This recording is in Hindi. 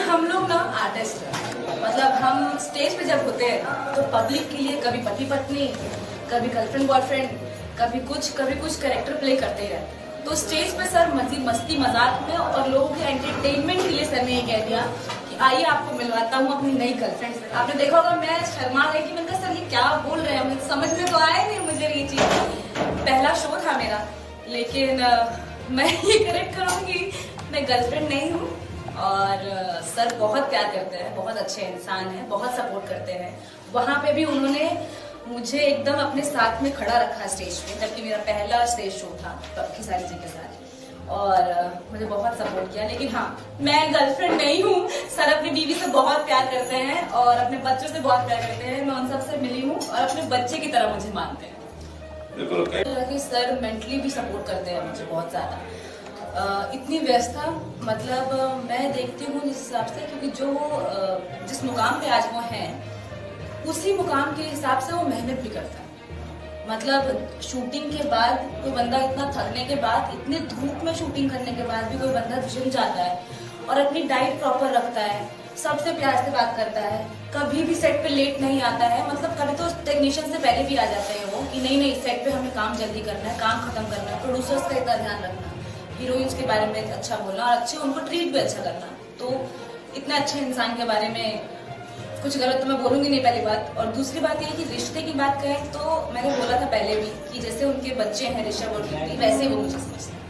हम लोग ना आर्टिस्ट हैं, मतलब हम स्टेज पे जब होते हैं तो पब्लिक के लिए कभी पति पत्नी, कभी गर्लफ्रेंड बॉयफ्रेंड, कभी कुछ कैरेक्टर प्ले करते ही रहते हैं। तो स्टेज पे सर मस्ती मजाक में और लोगों के एंटरटेनमेंट के लिए सर ने ये कह दिया कि आइए आपको मिलवाता हूँ अपनी नई गर्लफ्रेंड से। आपने देखा होगा मैं शर्मा गई कि मैंने कहा सर ये क्या बोल रहे हैं, मुझे समझ में तो आया नहीं मुझे ये चीज। पहला शो था मेरा, लेकिन मैं ये करेक्ट करूँगी, मैं गर्लफ्रेंड नहीं हूँ। और सर बहुत प्यार करते हैं, बहुत अच्छे इंसान हैं, बहुत सपोर्ट करते हैं। वहाँ पे भी उन्होंने मुझे एकदम अपने साथ में खड़ा रखा स्टेज पे, जबकि मेरा पहला स्टेज शो था खेसारी जी के साथ, और मुझे बहुत सपोर्ट किया। लेकिन हाँ, मैं गर्लफ्रेंड नहीं हूँ। सर अपनी बीवी से बहुत प्यार करते हैं और अपने बच्चों से बहुत प्यार करते हैं। मैं उन सबसे मिली हूँ और अपने बच्चे की तरह मुझे मानते हैं। कि सर मेंटली भी सपोर्ट करते हैं मुझे बहुत ज्यादा। इतनी व्यवस्था, मतलब मैं देखती हूँ जिस हिसाब से, क्योंकि जो जिस मुकाम पे आज वो हैं उसी मुकाम के हिसाब से वो मेहनत भी करता है। मतलब शूटिंग के बाद कोई बंदा इतना थकने के बाद, इतने धूप में शूटिंग करने के बाद भी कोई बंदा जिम जाता है और अपनी डाइट प्रॉपर रखता है, सबसे प्यार से बात करता है, कभी भी सेट पे लेट नहीं आता है। मतलब कभी तो टेक्नीशियन से पहले भी आ जाते हैं वो कि नहीं सेट पे हमें काम जल्दी करना है, काम खत्म करना है, प्रोड्यूसर्स का इतना ध्यान रखना, हीरोइंस के बारे में अच्छा बोलना और अच्छे उनको ट्रीट भी अच्छा करना। तो इतने अच्छे इंसान के बारे में कुछ गलत तो मैं बोलूंगी नहीं, पहली बात। और दूसरी बात ये कि रिश्ते की बात करें तो मैंने बोला था पहले भी कि जैसे उनके बच्चे हैं ऋषभ और कीर्ति, वैसे वो मुझे समझते हैं।